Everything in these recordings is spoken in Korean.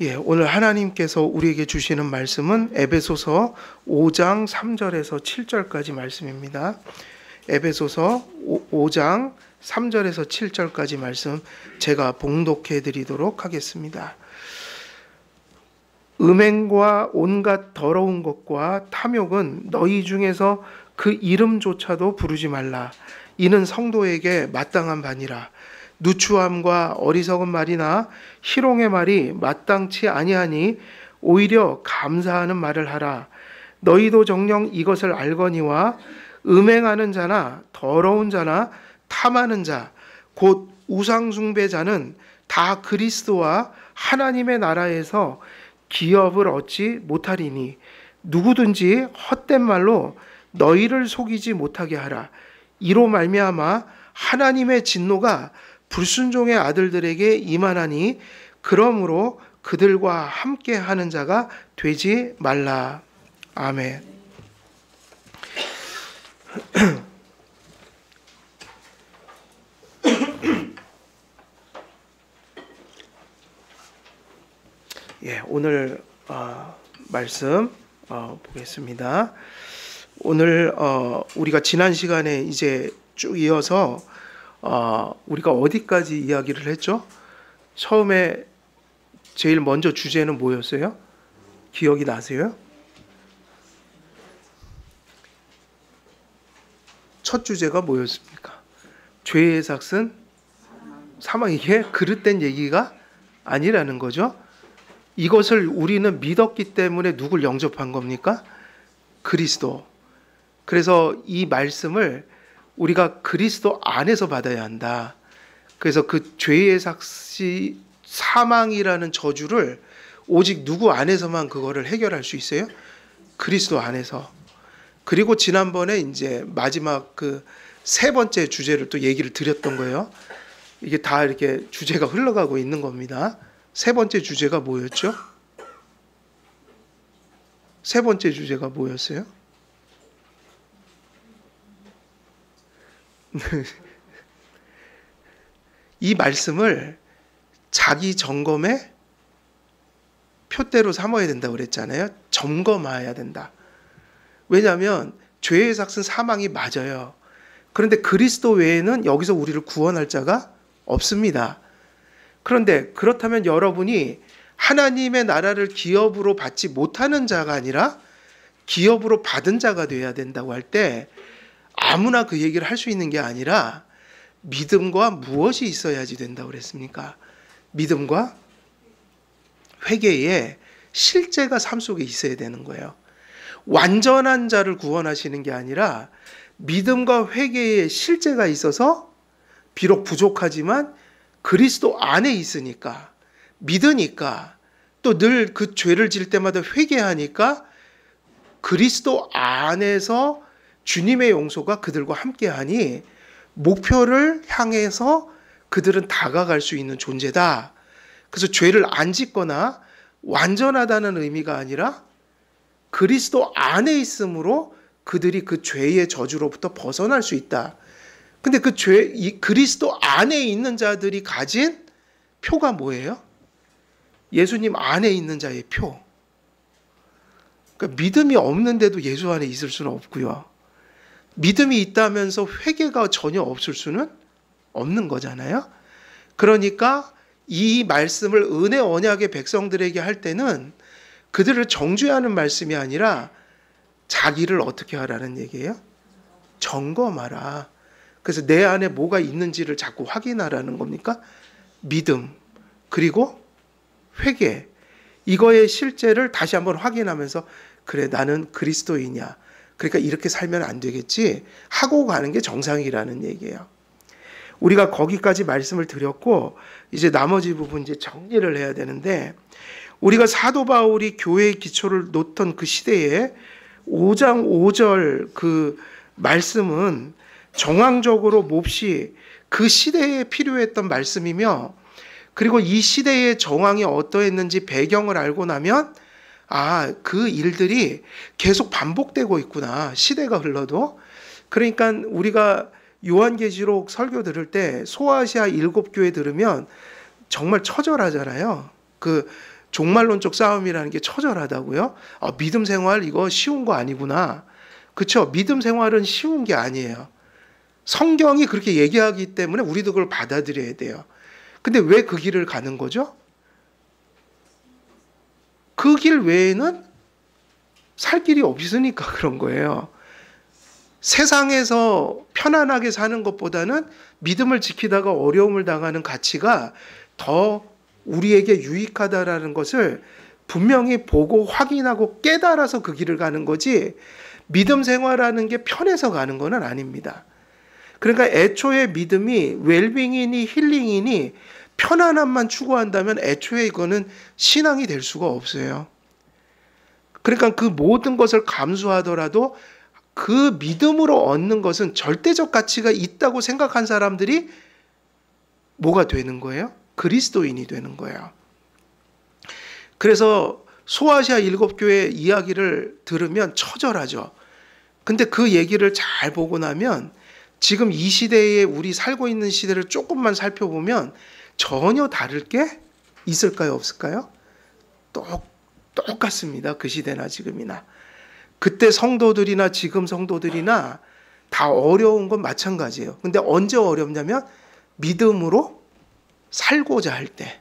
예, 오늘 하나님께서 우리에게 주시는 말씀은 에베소서 5장 3절에서 7절까지 말씀입니다. 에베소서 5장 3절에서 7절까지 말씀 제가 봉독해 드리도록 하겠습니다. 음행과 온갖 더러운 것과 탐욕은 너희 중에서 그 이름조차도 부르지 말라. 이는 성도에게 마땅한 바니라. 누추함과 어리석은 말이나 희롱의 말이 마땅치 아니하니 오히려 감사하는 말을 하라. 너희도 정녕 이것을 알거니와 음행하는 자나 더러운 자나 탐하는 자 곧 우상숭배자는 다 그리스도와 하나님의 나라에서 기업을 얻지 못하리니 누구든지 헛된 말로 너희를 속이지 못하게 하라. 이로 말미암아 하나님의 진노가 불순종의 아들들에게 임하나니 그러므로 그들과 함께 하는 자가 되지 말라. 아멘. 예, 오늘 말씀 보겠습니다. 오늘 우리가 지난 시간에 이제 쭉 이어서 우리가 어디까지 이야기를 했죠? 처음에 제일 먼저 주제는 뭐였어요? 기억이 나세요? 첫 주제가 뭐였습니까? 죄의 삭은 사망. 이게 그릇된 얘기가 아니라는 거죠. 이것을 우리는 믿었기 때문에 누굴 영접한 겁니까? 그리스도. 그래서 이 말씀을 우리가 그리스도 안에서 받아야 한다. 그래서 그 죄의 삭시 사망이라는 저주를 오직 누구 안에서만 그거를 해결할 수 있어요? 그리스도 안에서. 그리고 지난번에 이제 마지막 그 세 번째 주제를 또 얘기를 드렸던 거예요. 이게 다 이렇게 주제가 흘러가고 있는 겁니다. 세 번째 주제가 뭐였죠? 세 번째 주제가 뭐였어요? 이 말씀을 자기 점검의 표대로 삼아야 된다고 그랬잖아요. 점검해야 된다. 왜냐하면 죄의 삭은 사망이 맞아요. 그런데 그리스도 외에는 여기서 우리를 구원할 자가 없습니다. 그런데 그렇다면 여러분이 하나님의 나라를 기업으로 받지 못하는 자가 아니라 기업으로 받은 자가 돼야 된다고 할 때 아무나 그 얘기를 할 수 있는 게 아니라 믿음과 무엇이 있어야지 된다고 그랬습니까? 믿음과 회개에 실제가 삶 속에 있어야 되는 거예요. 완전한 자를 구원하시는 게 아니라 믿음과 회개에 실제가 있어서 비록 부족하지만 그리스도 안에 있으니까 믿으니까 또 늘 그 죄를 지을 때마다 회개하니까 그리스도 안에서 주님의 용서가 그들과 함께하니 목표를 향해서 그들은 다가갈 수 있는 존재다. 그래서 죄를 안 짓거나 완전하다는 의미가 아니라 그리스도 안에 있으므로 그들이 그 죄의 저주로부터 벗어날 수 있다. 근데 그 그리스도 안에 있는 자들이 가진 표가 뭐예요? 예수님 안에 있는 자의 표. 그러니까 믿음이 없는데도 예수 안에 있을 수는 없고요. 믿음이 있다면서 회개가 전혀 없을 수는 없는 거잖아요. 그러니까 이 말씀을 은혜 언약의 백성들에게 할 때는 그들을 정죄하는 말씀이 아니라 자기를 어떻게 하라는 얘기예요? 점검하라. 그래서 내 안에 뭐가 있는지를 자꾸 확인하라는 겁니까? 믿음, 그리고 회개. 이거의 실제를 다시 한번 확인하면서 그래, 나는 그리스도이냐. 그러니까 이렇게 살면 안 되겠지 하고 가는 게 정상이라는 얘기예요. 우리가 거기까지 말씀을 드렸고 이제 나머지 부분 이제 정리를 해야 되는데, 우리가 사도 바울이 교회의 기초를 놓던 그 시대에 5장 5절 그 말씀은 정황적으로 몹시 그 시대에 필요했던 말씀이며, 그리고 이 시대의 정황이 어떠했는지 배경을 알고 나면 그 일들이 계속 반복되고 있구나. 시대가 흘러도. 그러니까 우리가 요한계시록 설교 들을 때 소아시아 7교회 들으면 정말 처절하잖아요. 그 종말론적 싸움이라는 게 처절하다고요? 믿음 생활 이거 쉬운 거 아니구나. 그렇죠? 믿음 생활은 쉬운 게 아니에요. 성경이 그렇게 얘기하기 때문에 우리도 그걸 받아들여야 돼요. 근데 왜 그 길을 가는 거죠? 그 길 외에는 살 길이 없으니까 그런 거예요. 세상에서 편안하게 사는 것보다는 믿음을 지키다가 어려움을 당하는 가치가 더 우리에게 유익하다라는 것을 분명히 보고 확인하고 깨달아서 그 길을 가는 거지, 믿음 생활하는 게 편해서 가는 건 아닙니다. 그러니까 애초에 믿음이 웰빙이니 힐링이니 편안함만 추구한다면 애초에 이거는 신앙이 될 수가 없어요. 그러니까 그 모든 것을 감수하더라도 그 믿음으로 얻는 것은 절대적 가치가 있다고 생각한 사람들이 뭐가 되는 거예요? 그리스도인이 되는 거예요. 그래서 소아시아 7교회 이야기를 들으면 처절하죠. 근데 그 얘기를 잘 보고 나면 지금 이 시대에 우리 살고 있는 시대를 조금만 살펴보면 전혀 다를 게 있을까요? 없을까요? 똑같습니다. 그 시대나 지금이나. 그때 성도들이나 지금 성도들이나 다 어려운 건 마찬가지예요. 근데 언제 어렵냐면 믿음으로 살고자 할 때,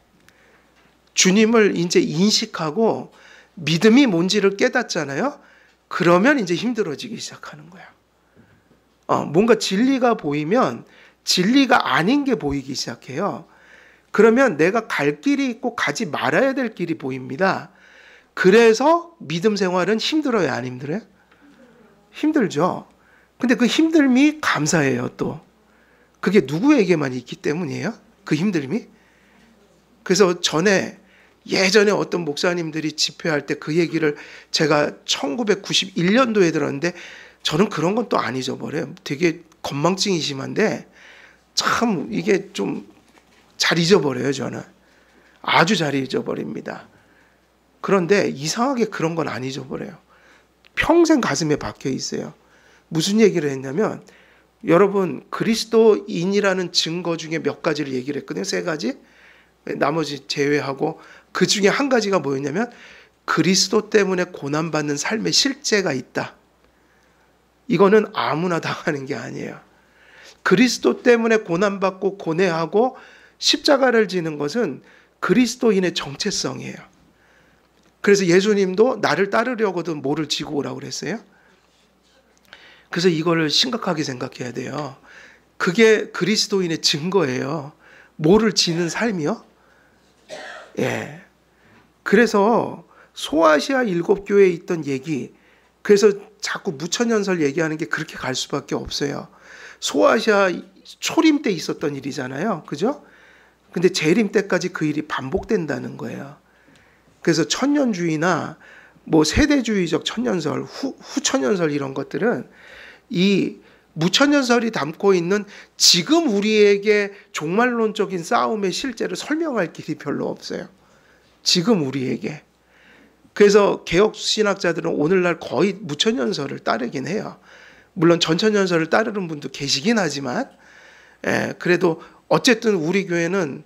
주님을 이제 인식하고 믿음이 뭔지를 깨닫잖아요. 그러면 이제 힘들어지기 시작하는 거예요. 뭔가 진리가 보이면 진리가 아닌 게 보이기 시작해요. 그러면 내가 갈 길이 있고 가지 말아야 될 길이 보입니다. 그래서 믿음 생활은 힘들어요, 안 힘들어요? 힘들죠. 근데 그 힘듦이 감사해요, 또. 그게 누구에게만 있기 때문이에요, 그 힘듦이. 그래서 예전에 어떤 목사님들이 집회할 때 그 얘기를 제가 1991년도에 들었는데 저는 그런 건 또 안 잊어버려요. 되게 건망증이 심한데 참 이게 좀 잘 잊어버려요, 저는. 아주 잘 잊어버립니다. 그런데 이상하게 그런 건 안 잊어버려요. 평생 가슴에 박혀 있어요. 무슨 얘기를 했냐면, 여러분 그리스도인이라는 증거 중에 몇 가지를 얘기를 했거든요. 3가지. 나머지 제외하고 그 중에 한 가지가 뭐였냐면 그리스도 때문에 고난받는 삶의 실제가 있다. 이거는 아무나 당하는 게 아니에요. 그리스도 때문에 고난받고 고뇌하고 십자가를 지는 것은 그리스도인의 정체성이에요. 그래서 예수님도 나를 따르려거든 뭐를 지고 오라고 그랬어요? 그래서 이거를 심각하게 생각해야 돼요. 그게 그리스도인의 증거예요. 뭐를 지는 삶이요? 예. 그래서 소아시아 7교회에 있던 얘기, 그래서 자꾸 무천년설 얘기하는 게 그렇게 갈 수밖에 없어요. 소아시아 초림 때 있었던 일이잖아요. 그죠? 근데 재림 때까지 그 일이 반복된다는 거예요. 그래서 천년주의나 뭐 세대주의적 천년설, 후천년설 이런 것들은 이 무천년설이 담고 있는 지금 우리에게 종말론적인 싸움의 실제를 설명할 길이 별로 없어요. 지금 우리에게. 그래서 개혁신학자들은 오늘날 거의 무천년설을 따르긴 해요. 물론 전천년설을 따르는 분도 계시긴 하지만, 그래도 어쨌든 우리 교회는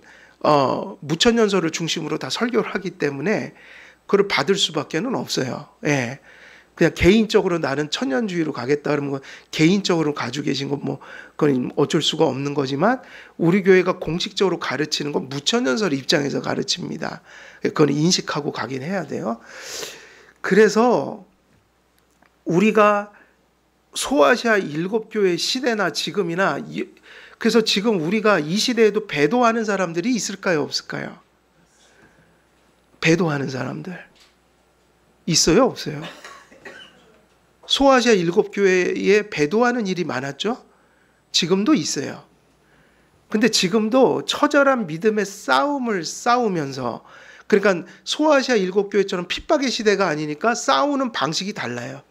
무천년설을 중심으로 다 설교를 하기 때문에 그걸 받을 수밖에는 없어요. 그냥 개인적으로 나는 천년주의로 가겠다 그러면 개인적으로 가지고 계신 건 뭐 그건 어쩔 수가 없는 거지만, 우리 교회가 공식적으로 가르치는 건 무천년설 입장에서 가르칩니다. 그건 인식하고 가긴 해야 돼요. 그래서 우리가 소아시아 7교회 시대나 지금이나, 그래서 지금 우리가 이 시대에도 배도하는 사람들이 있을까요, 없을까요? 배도하는 사람들 있어요, 없어요? 소아시아 7교회에 배도하는 일이 많았죠? 지금도 있어요. 근데 지금도 처절한 믿음의 싸움을 싸우면서, 그러니까 소아시아 7교회처럼 핍박의 시대가 아니니까 싸우는 방식이 달라요.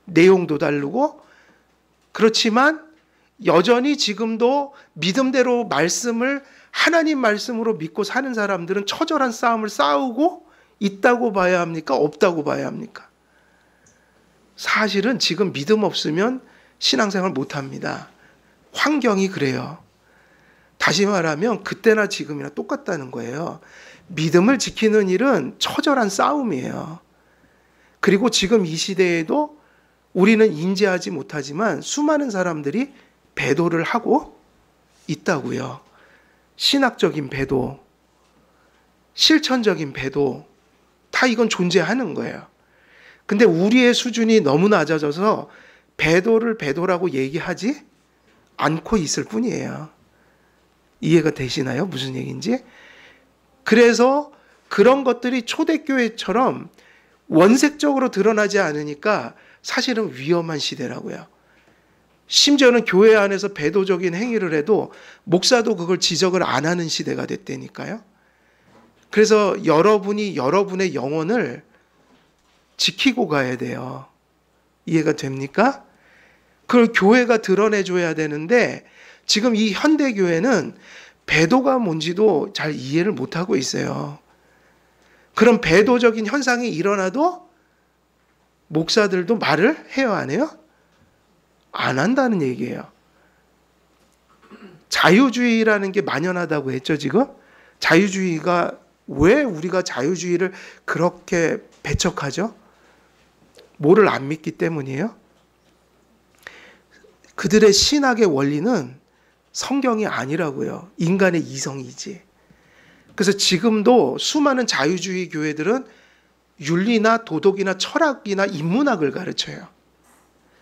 내용도 다르고. 그렇지만 여전히 지금도 믿음대로 말씀을 하나님 말씀으로 믿고 사는 사람들은 처절한 싸움을 싸우고 있다고 봐야 합니까? 없다고 봐야 합니까? 사실은 지금 믿음 없으면 신앙생활 못합니다. 환경이 그래요. 다시 말하면 그때나 지금이나 똑같다는 거예요. 믿음을 지키는 일은 처절한 싸움이에요. 그리고 지금 이 시대에도 우리는 인지하지 못하지만 수많은 사람들이 배도를 하고 있다고요. 신학적인 배도, 실천적인 배도, 다 이건 존재하는 거예요. 근데 우리의 수준이 너무 낮아져서 배도를 배도라고 얘기하지 않고 있을 뿐이에요. 이해가 되시나요? 무슨 얘기인지? 그래서 그런 것들이 초대교회처럼 원색적으로 드러나지 않으니까 사실은 위험한 시대라고요. 심지어는 교회 안에서 배도적인 행위를 해도 목사도 그걸 지적을 안 하는 시대가 됐다니까요. 그래서 여러분이 여러분의 영혼을 지키고 가야 돼요. 이해가 됩니까? 그걸 교회가 드러내줘야 되는데 지금 이 현대교회는 배도가 뭔지도 잘 이해를 못하고 있어요. 그런 배도적인 현상이 일어나도 목사들도 말을 해요, 안 해요? 안 한다는 얘기예요. 자유주의라는 게 만연하다고 했죠, 지금? 자유주의가 왜 우리가 자유주의를 그렇게 배척하죠? 뭐를 안 믿기 때문이에요? 그들의 신학의 원리는 성경이 아니라고요. 인간의 이성이지. 그래서 지금도 수많은 자유주의 교회들은 윤리나 도덕이나 철학이나 인문학을 가르쳐요.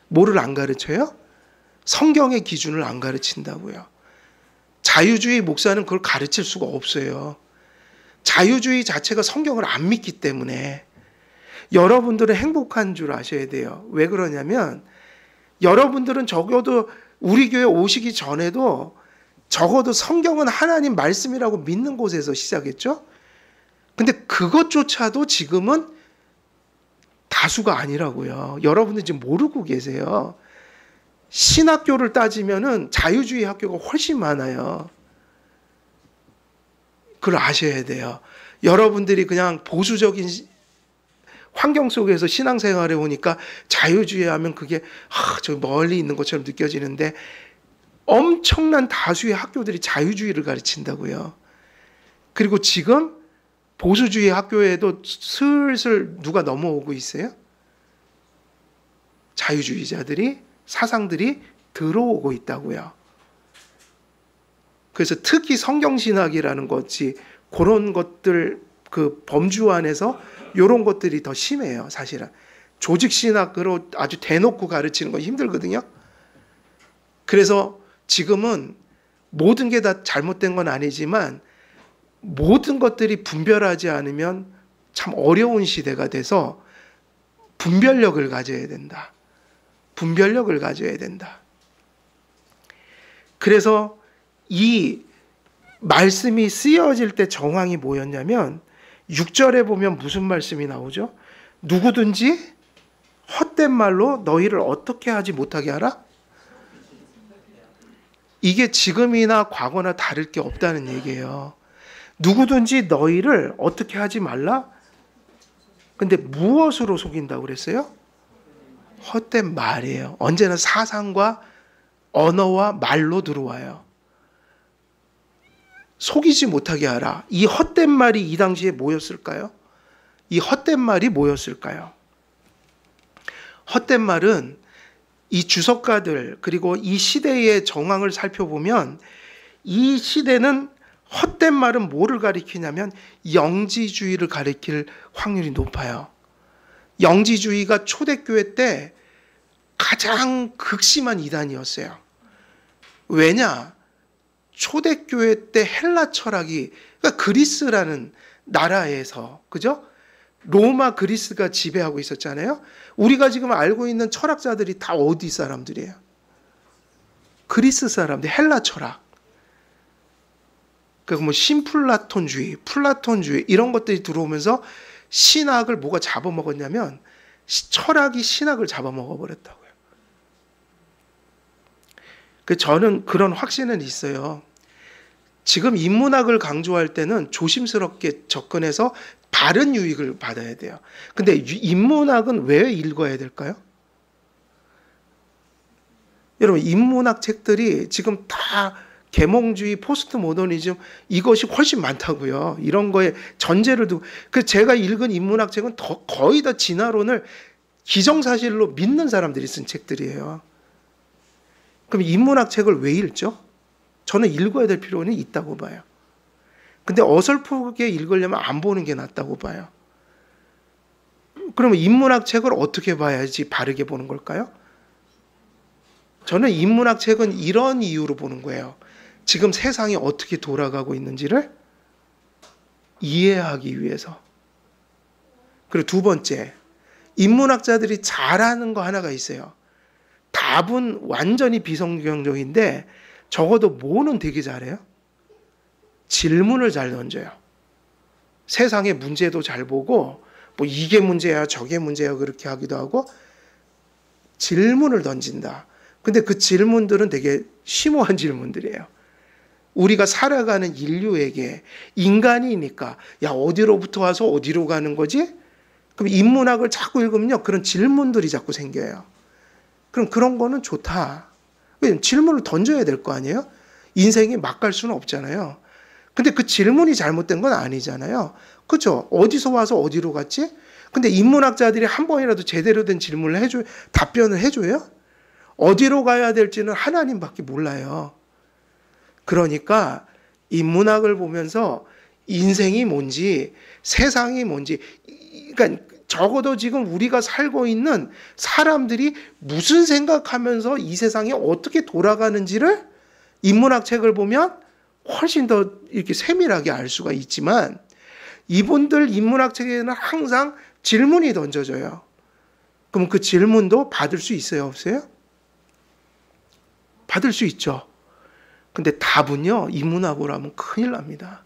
뭐를 안 가르쳐요? 성경의 기준을 안 가르친다고요. 자유주의 목사는 그걸 가르칠 수가 없어요. 자유주의 자체가 성경을 안 믿기 때문에. 여러분들은 행복한 줄 아셔야 돼요. 왜 그러냐면 여러분들은 적어도 우리 교회 오시기 전에도 적어도 성경은 하나님 말씀이라고 믿는 곳에서 시작했죠. 근데 그것조차도 지금은 다수가 아니라고요. 여러분들 지금 모르고 계세요. 신학교를 따지면은 자유주의 학교가 훨씬 많아요. 그걸 아셔야 돼요. 여러분들이 그냥 보수적인 환경 속에서 신앙생활에 오니까 자유주의 하면 그게 저 멀리 있는 것처럼 느껴지는데 엄청난 다수의 학교들이 자유주의를 가르친다고요. 그리고 지금 보수주의 학교에도 슬슬 누가 넘어오고 있어요? 자유주의자들이, 사상들이 들어오고 있다고요. 그래서 특히 성경신학이라는 것이 그런 것들 그 범주 안에서 이런 것들이 더 심해요, 사실은. 조직신학으로 아주 대놓고 가르치는 건 힘들거든요. 그래서 지금은 모든 게 다 잘못된 건 아니지만 모든 것들이 분별하지 않으면 참 어려운 시대가 돼서 분별력을 가져야 된다. 분별력을 가져야 된다. 그래서 이 말씀이 쓰여질 때 정황이 뭐였냐면 6절에 보면 무슨 말씀이 나오죠? 누구든지 헛된 말로 너희를 어떻게 하지 못하게 하라? 이게 지금이나 과거나 다를 게 없다는 얘기예요. 누구든지 너희를 어떻게 하지 말라? 근데 무엇으로 속인다고 그랬어요? 헛된 말이에요. 언제나 사상과 언어와 말로 들어와요. 속이지 못하게 하라. 이 헛된 말이 이 당시에 뭐였을까요? 이 헛된 말이 뭐였을까요? 헛된 말은 이 주석가들 그리고 이 시대의 정황을 살펴보면 이 시대는 헛된 말은 뭐를 가리키냐면 영지주의를 가리킬 확률이 높아요. 영지주의가 초대교회 때 가장 극심한 이단이었어요. 왜냐? 초대교회 때 헬라 철학이, 그러니까 그리스라는 나라에서, 그죠? 로마 그리스가 지배하고 있었잖아요. 우리가 지금 알고 있는 철학자들이 다 어디 사람들이에요? 그리스 사람들, 헬라 철학. 그러니까 뭐 신플라톤주의, 플라톤주의 이런 것들이 들어오면서 신학을 뭐가 잡아먹었냐면 철학이 신학을 잡아먹어 버렸다고요. 저는 그런 확신은 있어요. 지금 인문학을 강조할 때는 조심스럽게 접근해서 바른 유익을 받아야 돼요. 근데 인문학은 왜 읽어야 될까요? 여러분, 인문학 책들이 지금 다 계몽주의, 포스트 모더니즘 이것이 훨씬 많다고요. 이런 거에 전제를 두고. 그래서 제가 읽은 인문학 책은 거의 다 진화론을 기정사실로 믿는 사람들이 쓴 책들이에요. 그럼 인문학 책을 왜 읽죠? 저는 읽어야 될 필요는 있다고 봐요. 근데 어설프게 읽으려면 안 보는 게 낫다고 봐요. 그러면 인문학 책을 어떻게 봐야지 바르게 보는 걸까요? 저는 인문학 책은 이런 이유로 보는 거예요. 지금 세상이 어떻게 돌아가고 있는지를 이해하기 위해서. 그리고 두 번째, 인문학자들이 잘하는 거 하나가 있어요. 답은 완전히 비성경적인데 적어도 뭐는 되게 잘해요? 질문을 잘 던져요. 세상의 문제도 잘 보고 뭐 이게 문제야 저게 문제야 그렇게 하기도 하고 질문을 던진다. 근데 그 질문들은 되게 심오한 질문들이에요. 우리가 살아가는 인류에게 인간이니까 야 어디로부터 와서 어디로 가는 거지? 그럼 인문학을 자꾸 읽으면요 그런 질문들이 자꾸 생겨요. 그럼 그런 거는 좋다. 왜냐면 질문을 던져야 될 거 아니에요? 인생이 막 갈 수는 없잖아요. 근데 그 질문이 잘못된 건 아니잖아요. 그렇죠? 어디서 와서 어디로 갔지? 근데 인문학자들이 한 번이라도 제대로 된 질문을 답변을 해줘요? 어디로 가야 될지는 하나님밖에 몰라요. 그러니까 인문학을 보면서 인생이 뭔지 세상이 뭔지 그러니까 적어도 지금 우리가 살고 있는 사람들이 무슨 생각하면서 이 세상이 어떻게 돌아가는지를 인문학 책을 보면 훨씬 더 이렇게 세밀하게 알 수가 있지만 이분들 인문학 책에는 항상 질문이 던져져요. 그럼 그 질문도 받을 수 있어요, 없어요? 받을 수 있죠. 근데 답은요, 인문학으로 하면 큰일 납니다.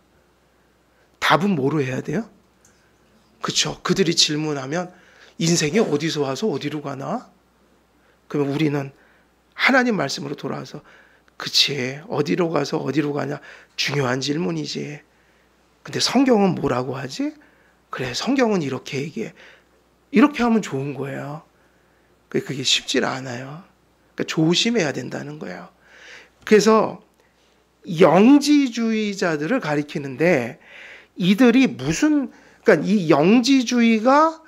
답은 뭐로 해야 돼요? 그렇죠. 그들이 질문하면 인생이 어디서 와서 어디로 가나? 그러면 우리는 하나님 말씀으로 돌아와서 그치, 어디로 가서 어디로 가냐? 중요한 질문이지. 근데 성경은 뭐라고 하지? 그래, 성경은 이렇게 얘기해. 이렇게 하면 좋은 거예요. 그게 쉽지 않아요. 그러니까 조심해야 된다는 거예요. 그래서 영지주의자들을 가리키는데 이들이 그러니까 이 영지주의가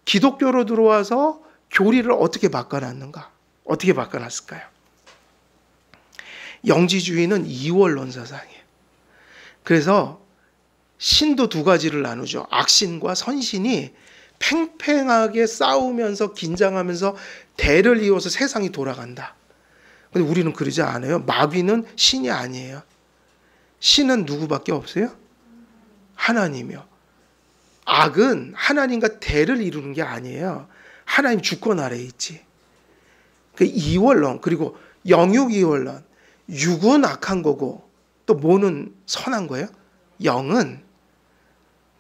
기독교로 들어와서 교리를 어떻게 바꿔놨는가? 어떻게 바꿔놨을까요? 영지주의는 이원론 사상이에요. 그래서 신도 두 가지를 나누죠. 악신과 선신이 팽팽하게 싸우면서 긴장하면서 대를 이어서 세상이 돌아간다. 근데 우리는 그러지 않아요. 마귀는 신이 아니에요. 신은 누구밖에 없어요? 하나님이요. 악은 하나님과 대를 이루는 게 아니에요. 하나님 주권 아래에 있지. 그 이원론 그리고 영육 이원론. 육은 악한 거고 또 뭐는 선한 거예요? 영은.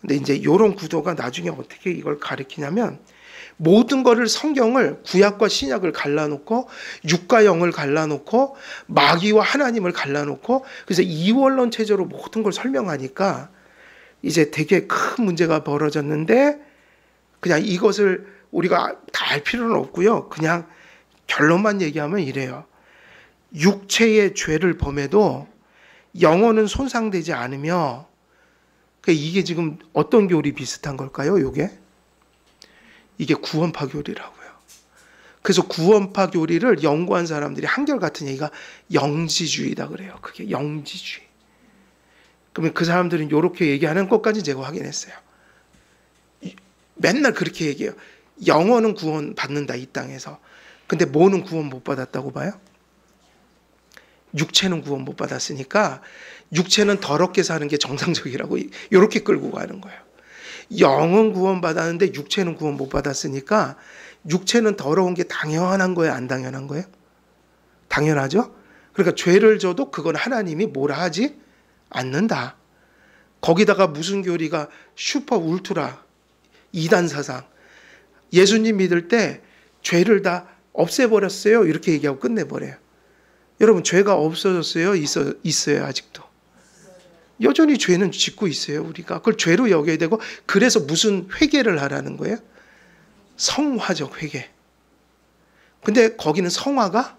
근데 이제 이런 구도가 나중에 어떻게 이걸 가리키냐면 모든 거를 성경을 구약과 신약을 갈라놓고 육과 영을 갈라놓고 마귀와 하나님을 갈라놓고 그래서 이원론 체제로 모든 걸 설명하니까 이제 되게 큰 문제가 벌어졌는데 그냥 이것을 우리가 다 알 필요는 없고요. 그냥 결론만 얘기하면 이래요. 육체의 죄를 범해도 영혼은 손상되지 않으며 이게 지금 어떤 교리 비슷한 걸까요? 이게 구원파 교리라고요. 그래서 구원파 교리를 연구한 사람들이 한결같은 얘기가 영지주의다 그래요. 그게 영지주의. 그러면 그 사람들은 이렇게 얘기하는 것까지 제가 확인했어요. 맨날 그렇게 얘기해요. 영혼은 구원 받는다 이 땅에서. 근데 뭐는 구원 못 받았다고 봐요? 육체는 구원 못 받았으니까 육체는 더럽게 사는 게 정상적이라고 이렇게 끌고 가는 거예요. 영은 구원 받았는데 육체는 구원 못 받았으니까 육체는 더러운 게 당연한 거예요? 안 당연한 거예요? 당연하죠? 그러니까 죄를 져도 그건 하나님이 뭐라 하지 않는다. 거기다가 무슨 교리가 슈퍼 울트라 이단 사상. 예수님 믿을 때 죄를 다 없애버렸어요. 이렇게 얘기하고 끝내버려요. 여러분 죄가 없어졌어요? 있어요 아직도? 여전히 죄는 짓고 있어요 우리가. 그걸 죄로 여겨야 되고 그래서 무슨 회개를 하라는 거예요? 성화적 회개. 근데 거기는 성화가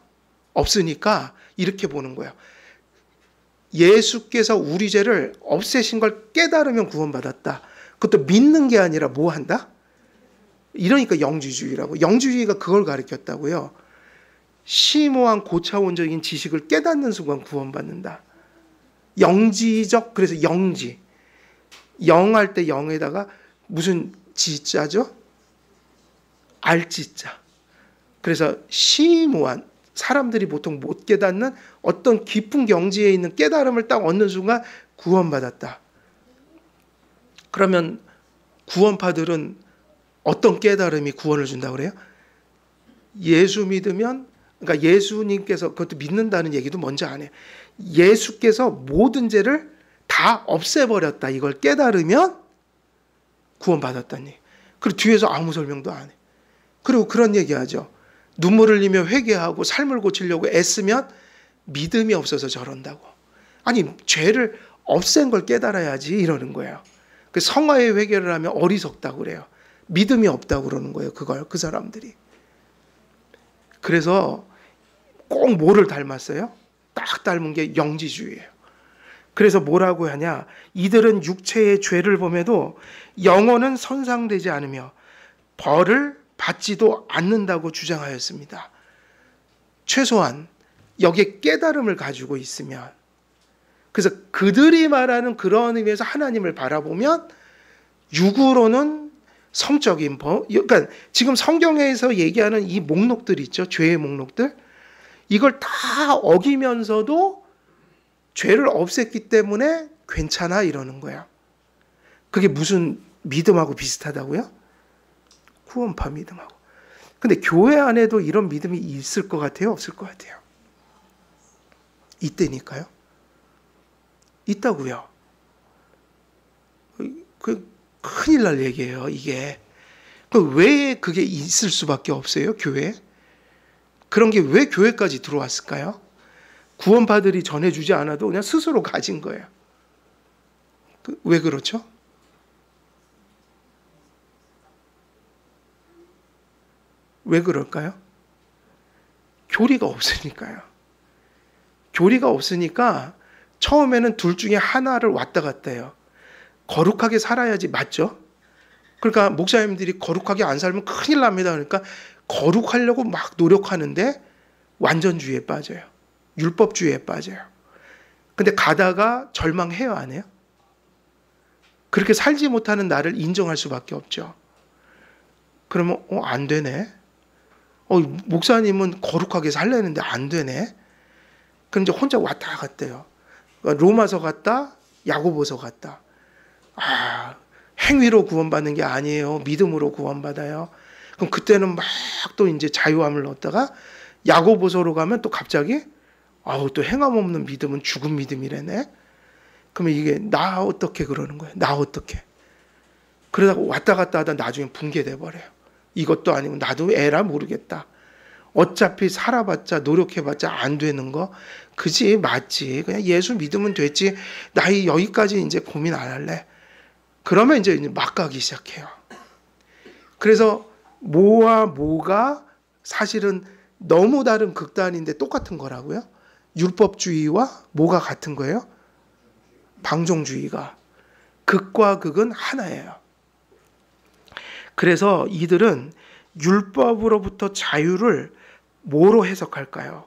없으니까 이렇게 보는 거예요. 예수께서 우리 죄를 없애신 걸 깨달으면 구원받았다. 그것도 믿는 게 아니라 뭐 한다? 이러니까 영지주의라고. 영지주의가 그걸 가르쳤다고요. 심오한 고차원적인 지식을 깨닫는 순간 구원받는다. 영지적, 그래서 영지. 영할 때 영에다가 무슨 지자죠? 알지자. 그래서 심오한, 사람들이 보통 못 깨닫는 어떤 깊은 경지에 있는 깨달음을 딱 얻는 순간 구원받았다. 그러면 구원파들은 어떤 깨달음이 구원을 준다고 그래요? 예수 믿으면, 그러니까 예수님께서 그것도 믿는다는 얘기도 먼저 안 해요. 예수께서 모든 죄를 다 없애버렸다. 이걸 깨달으면 구원받았다는 얘기. 그리고 뒤에서 아무 설명도 안 해. 그리고 그런 얘기하죠. 눈물을 흘리며 회개하고 삶을 고치려고 애쓰면 믿음이 없어서 저런다고. 아니, 죄를 없앤 걸 깨달아야지 이러는 거예요. 그 성화의 회개를 하면 어리석다고 그래요. 믿음이 없다고 그러는 거예요. 그걸, 그 사람들이. 그래서 꼭 뭐를 닮았어요? 딱 닮은 게 영지주의예요. 그래서 뭐라고 하냐? 이들은 육체의 죄를 범해도 영혼은 손상되지 않으며 벌을 받지도 않는다고 주장하였습니다. 최소한 여기에 깨달음을 가지고 있으면, 그래서 그들이 말하는 그런 의미에서 하나님을 바라보면 육으로는 성적인 법, 그러니까 지금 성경에서 얘기하는 이 목록들 있죠. 죄의 목록들. 이걸 다 어기면서도 죄를 없앴기 때문에 괜찮아 이러는 거야. 그게 무슨 믿음하고 비슷하다고요? 구원파 믿음하고. 근데 교회 안에도 이런 믿음이 있을 것 같아요? 없을 것 같아요? 있다니까요. 있다고요. 그 큰일 날 얘기예요, 이게. 왜 그게 있을 수밖에 없어요, 교회에? 그런 게 왜 교회까지 들어왔을까요? 구원파들이 전해주지 않아도 그냥 스스로 가진 거예요. 왜 그렇죠? 왜 그럴까요? 교리가 없으니까요. 교리가 없으니까 처음에는 둘 중에 하나를 왔다 갔다 해요. 거룩하게 살아야지, 맞죠? 그러니까 목사님들이 거룩하게 안 살면 큰일 납니다. 그러니까 거룩하려고 막 노력하는데 완전주의에 빠져요. 율법주의에 빠져요. 근데 가다가 절망해요, 안 해요? 그렇게 살지 못하는 나를 인정할 수밖에 없죠. 그러면 안 되네. 목사님은 거룩하게 살려는데 안 되네. 그럼 이제 혼자 왔다 갔대요. 로마서 갔다, 야고보서 갔다. 행위로 구원받는 게 아니에요. 믿음으로 구원받아요. 그럼 그때는 막 또 이제 자유함을 얻다가 야고보서로 가면 또 갑자기 또 행함 없는 믿음은 죽은 믿음이래네. 그러면 이게 나 어떻게 그러는 거예요? 나 어떻게? 그러다가 왔다 갔다 하다 나중에 붕괴돼 버려요. 이것도 아니고 나도 에라 모르겠다. 어차피 살아봤자 노력해봤자 안 되는 거 그지 맞지. 그냥 예수 믿으면 됐지. 나이 여기까지 이제 고민 안 할래. 그러면 이제 막 가기 시작해요. 그래서 뭐와 뭐가 사실은 너무 다른 극단인데 똑같은 거라고요? 율법주의와 뭐가 같은 거예요? 방종주의가. 극과 극은 하나예요. 그래서 이들은 율법으로부터 자유를 뭐로 해석할까요?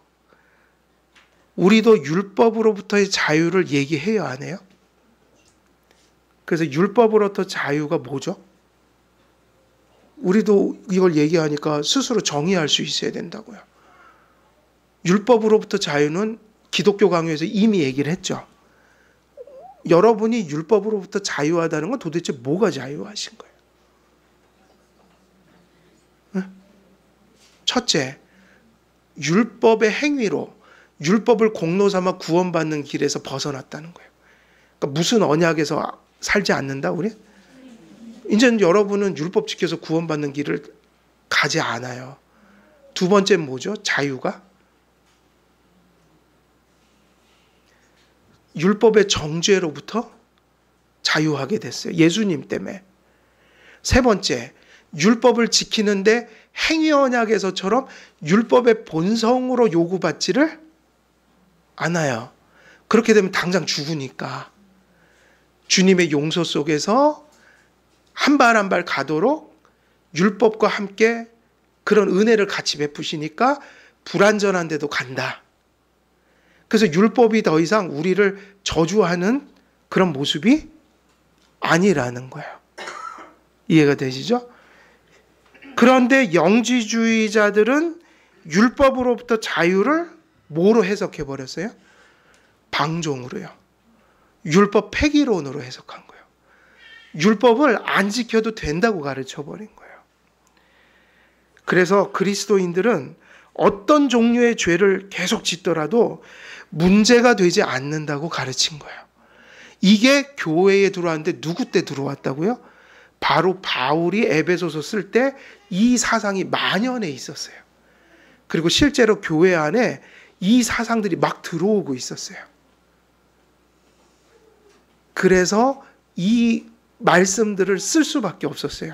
우리도 율법으로부터의 자유를 얘기해요, 안 해요? 그래서 율법으로부터 자유가 뭐죠? 우리도 이걸 얘기하니까 스스로 정의할 수 있어야 된다고요. 율법으로부터 자유는 기독교 강요에서 이미 얘기를 했죠. 여러분이 율법으로부터 자유하다는 건 도대체 뭐가 자유하신 거예요? 첫째, 율법의 행위로 율법을 공로 삼아 구원받는 길에서 벗어났다는 거예요. 그러니까 무슨 언약에서 살지 않는다 우리? 이제는 여러분은 율법 지켜서 구원받는 길을 가지 않아요. 두 번째는 뭐죠? 자유가? 율법의 정죄로부터 자유하게 됐어요. 예수님 때문에. 세 번째, 율법을 지키는데 행위 언약에서처럼 율법의 본성으로 요구받지를 않아요. 그렇게 되면 당장 죽으니까 주님의 용서 속에서 한 발 한 발 가도록 율법과 함께 그런 은혜를 같이 베푸시니까 불완전한 데도 간다. 그래서 율법이 더 이상 우리를 저주하는 그런 모습이 아니라는 거예요. 이해가 되시죠? 그런데 영지주의자들은 율법으로부터 자유를 뭐로 해석해 버렸어요? 방종으로요. 율법 폐기론으로 해석한 거예요. 율법을 안 지켜도 된다고 가르쳐 버린 거예요. 그래서 그리스도인들은 어떤 종류의 죄를 계속 짓더라도 문제가 되지 않는다고 가르친 거예요. 이게 교회에 들어왔는데 누구 때 들어왔다고요? 바로 바울이 에베소서 쓸 때 이 사상이 만연해 있었어요. 그리고 실제로 교회 안에 이 사상들이 막 들어오고 있었어요. 그래서 이 말씀들을 쓸 수밖에 없었어요.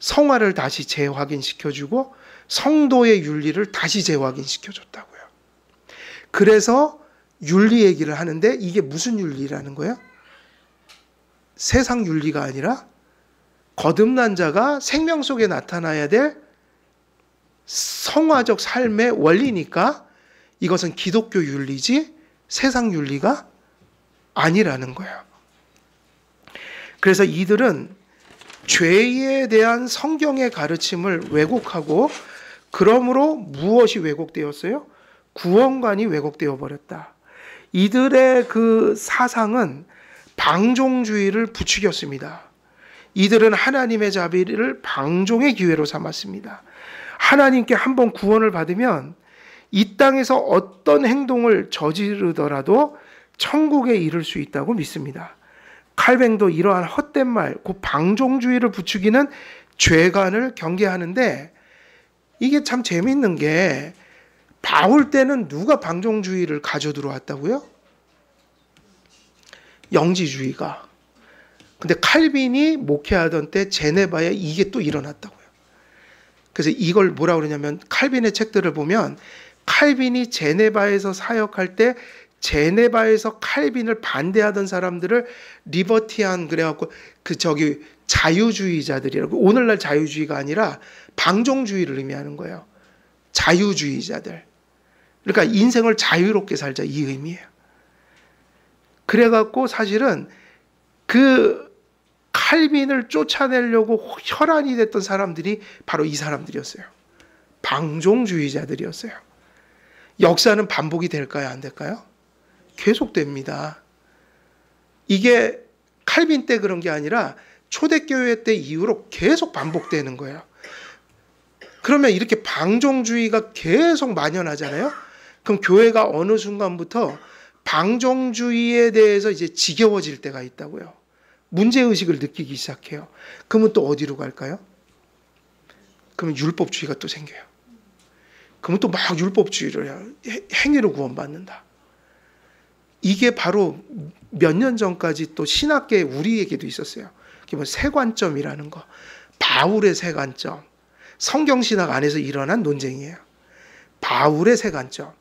성화를 다시 재확인시켜주고 성도의 윤리를 다시 재확인시켜줬다고요. 그래서 윤리 얘기를 하는데 이게 무슨 윤리라는 거예요? 세상 윤리가 아니라 거듭난 자가 생명 속에 나타나야 될 성화적 삶의 원리니까 이것은 기독교 윤리지 세상 윤리가 아니라는 거예요. 그래서 이들은 죄에 대한 성경의 가르침을 왜곡하고 그러므로 무엇이 왜곡되었어요? 구원관이 왜곡되어 버렸다. 이들의 그 사상은 방종주의를 부추겼습니다. 이들은 하나님의 자비를 방종의 기회로 삼았습니다. 하나님께 한번 구원을 받으면 이 땅에서 어떤 행동을 저지르더라도 천국에 이를 수 있다고 믿습니다. 칼뱅도 이러한 헛된 말, 그 방종주의를 부추기는 죄관을 경계하는데 이게 참 재밌는 게 바울 때는 누가 방종주의를 가져 들어왔다고요? 영지주의가. 근데 칼빈이 목회하던 때 제네바에 이게 또 일어났다고요. 그래서 이걸 뭐라 그러냐면 칼빈의 책들을 보면 칼빈이 제네바에서 사역할 때 제네바에서 칼빈을 반대하던 사람들을 리버티안 그래갖고 자유주의자들이라고, 오늘날 자유주의가 아니라 방종주의를 의미하는 거예요. 자유주의자들. 그러니까 인생을 자유롭게 살자 이 의미예요. 그래갖고 사실은 그 칼빈을 쫓아내려고 혈안이 됐던 사람들이 바로 이 사람들이었어요. 방종주의자들이었어요. 역사는 반복이 될까요? 안 될까요? 계속됩니다. 이게 칼빈 때 그런 게 아니라 초대교회 때 이후로 계속 반복되는 거예요. 그러면 이렇게 방종주의가 계속 만연하잖아요. 그럼 교회가 어느 순간부터 방종주의에 대해서 이제 지겨워질 때가 있다고요. 문제의식을 느끼기 시작해요. 그러면 또 어디로 갈까요? 그러면 율법주의가 또 생겨요. 그러면 또 막 율법주의를 해요. 행위로 구원받는다. 이게 바로 몇 년 전까지 또 신학계 우리에게도 있었어요. 그게 뭐 세관점이라는 거. 바울의 세관점. 성경신학 안에서 일어난 논쟁이에요. 바울의 세관점.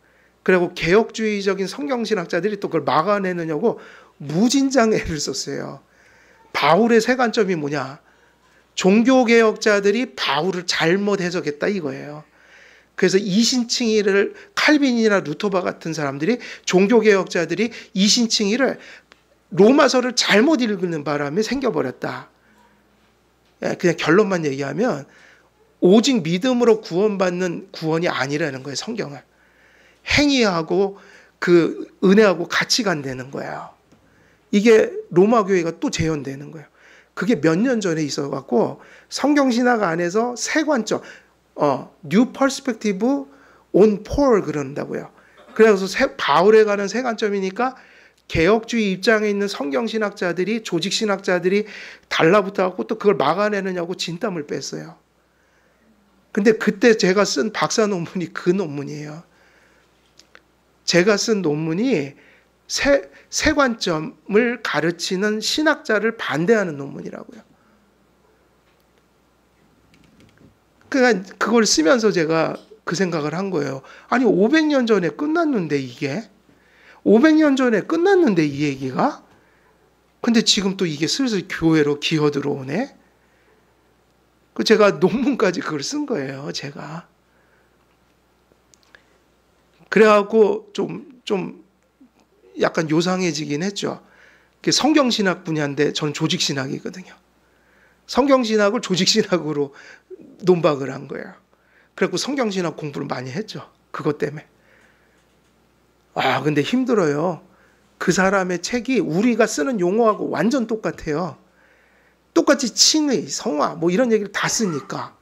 그리고 개혁주의적인 성경신학자들이 또 그걸 막아내느냐고 무진장 애를 썼어요. 바울의 세관점이 뭐냐? 종교개혁자들이 바울을 잘못 해석했다 이거예요. 그래서 이신칭의를 칼빈이나 루터바 같은 사람들이, 종교개혁자들이 이신칭의를 로마서를 잘못 읽는 바람에 생겨버렸다. 그냥 결론만 얘기하면 오직 믿음으로 구원받는 구원이 아니라는 거예요. 성경은 행위하고 그 은혜하고 같이 간다는 거예요. 이게 로마 교회가 또 재현되는 거예요. 그게 몇 년 전에 있어갖고 성경신학 안에서 세 관점, New Perspective on Paul 그런다고요. 그래서 바울에 관한 세 관점이니까 개혁주의 입장에 있는 성경신학자들이, 조직신학자들이 달라붙어갖고 또 그걸 막아내느냐고 진땀을 뺐어요. 근데 그때 제가 쓴 박사 논문이 그 논문이에요. 제가 쓴 논문이 세 관점을 가르치는 신학자를 반대하는 논문이라고요. 그러니까 그걸 쓰면서 제가 그 생각을 한 거예요. 아니 500년 전에 끝났는데 이게 500년 전에 끝났는데 이 얘기가? 근데 지금 또 이게 슬슬 교회로 기어 들어오네? 그 제가 논문까지 그걸 쓴 거예요, 제가. 그래갖고 좀 약간 요상해지긴 했죠. 성경신학 분야인데 저는 조직신학이거든요. 성경신학을 조직신학으로 논박을 한 거예요. 그래갖고 성경신학 공부를 많이 했죠. 그것 때문에. 근데 힘들어요. 그 사람의 책이 우리가 쓰는 용어하고 완전 똑같아요. 똑같이 칭의, 성화 뭐 이런 얘기를 다 쓰니까.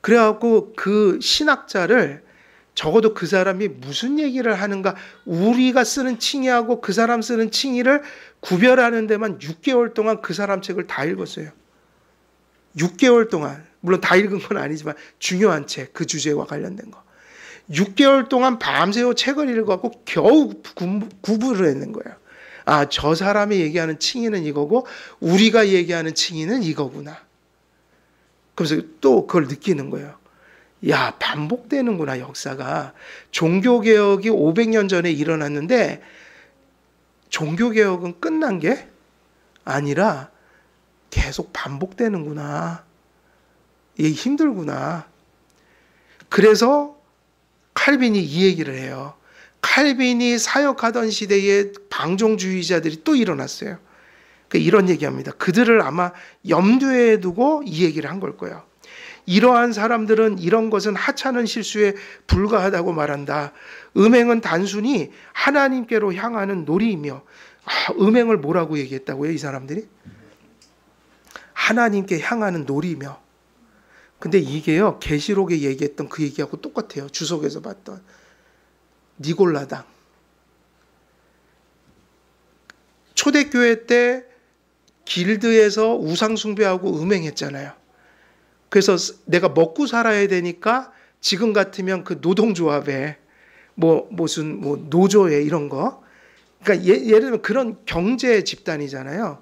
그래갖고 그 신학자를 적어도 그 사람이 무슨 얘기를 하는가, 우리가 쓰는 칭의하고 그 사람 쓰는 칭의를 구별하는 데만 6개월 동안 그 사람 책을 다 읽었어요. 6개월 동안. 물론 다 읽은 건 아니지만 중요한 책, 그 주제와 관련된 거. 6개월 동안 밤새워 책을 읽어갖고 겨우 구분을 했는 거예요. 저 사람이 얘기하는 칭의는 이거고 우리가 얘기하는 칭의는 이거구나. 그래서 또 그걸 느끼는 거예요. 반복되는구나, 역사가. 종교개혁이 500년 전에 일어났는데 종교개혁은 끝난 게 아니라 계속 반복되는구나. 이게 힘들구나. 그래서 칼빈이 이 얘기를 해요. 칼빈이 사역하던 시대에 방종주의자들이 또 일어났어요. 이런 얘기합니다. 그들을 아마 염두에 두고 이 얘기를 한 걸 거예요. 이러한 사람들은 이런 것은 하찮은 실수에 불과하다고 말한다. 음행은 단순히 하나님께로 향하는 놀이이며, 음행을 뭐라고 얘기했다고요, 이 사람들이? 하나님께 향하는 놀이며. 근데 이게요, 계시록에 얘기했던 그 얘기하고 똑같아요. 주석에서 봤던 니골라당. 초대교회 때 길드에서 우상숭배하고 음행했잖아요. 그래서 내가 먹고 살아야 되니까 지금 같으면 그 노동조합에 무슨 노조에 이런 거, 그러니까 예를 들면 그런 경제 집단이잖아요.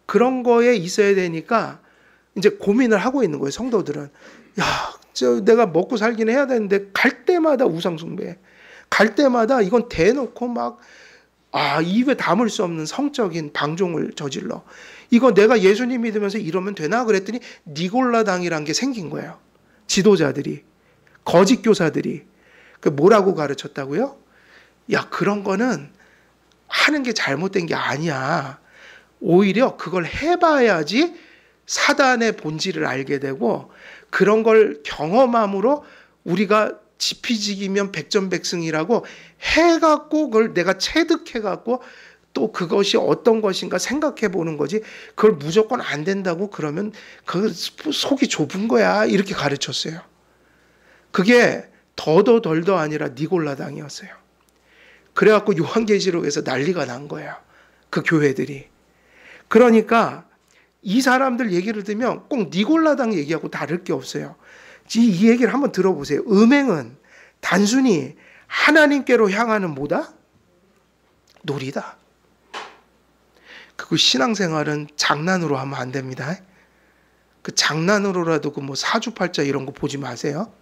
그런 거에 있어야 되니까 이제 고민을 하고 있는 거예요, 성도들은. 내가 먹고 살긴 해야 되는데 갈 때마다 우상숭배, 갈 때마다 이건 대놓고 막 입에 담을 수 없는 성적인 방종을 저질러. 이거 내가 예수님 믿으면서 이러면 되나? 그랬더니 니골라당이란 게 생긴 거예요. 지도자들이, 거짓 교사들이. 뭐라고 가르쳤다고요? 그런 거는 하는 게 잘못된 게 아니야. 오히려 그걸 해봐야지 사단의 본질을 알게 되고, 그런 걸 경험함으로 우리가 지피지기면 백전백승이라고 해갖고 그걸 내가 체득해갖고 또 그것이 어떤 것인가 생각해 보는 거지, 그걸 무조건 안 된다고 그러면 그 속이 좁은 거야, 이렇게 가르쳤어요. 그게 더도 덜도 아니라 니골라당이었어요. 그래갖고 요한계시록에서 난리가 난 거예요, 그 교회들이. 그러니까 이 사람들 얘기를 들으면 꼭 니골라당 얘기하고 다를 게 없어요. 이 얘기를 한번 들어보세요. 음행은 단순히 하나님께로 향하는 뭐다? 놀이다. 그 신앙생활은 장난으로 하면 안 됩니다. 그 장난으로라도 그 사주팔자 이런 거 보지 마세요.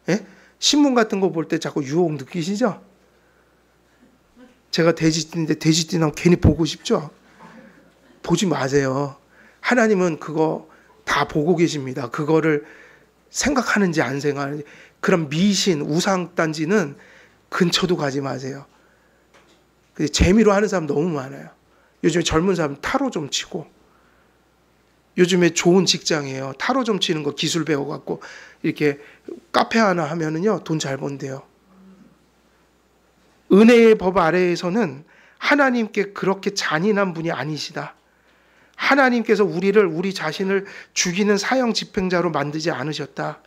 예? 신문 같은 거 볼 때 자꾸 유혹 느끼시죠? 제가 돼지띠인데 돼지띠 나면 괜히 보고 싶죠? 보지 마세요. 하나님은 그거 다 보고 계십니다. 그거를 생각하는지 안 생각하는지. 그런 미신, 우상단지는 근처도 가지 마세요. 재미로 하는 사람 너무 많아요. 요즘에 젊은 사람 타로 좀 치고, 요즘에 좋은 직장이에요. 타로 좀 치는 거 기술 배워갖고 이렇게 카페 하나 하면은요 돈 잘 번대요. 은혜의 법 아래에서는 하나님께 그렇게 잔인한 분이 아니시다. 하나님께서 우리 자신을 죽이는 사형 집행자로 만들지 않으셨다.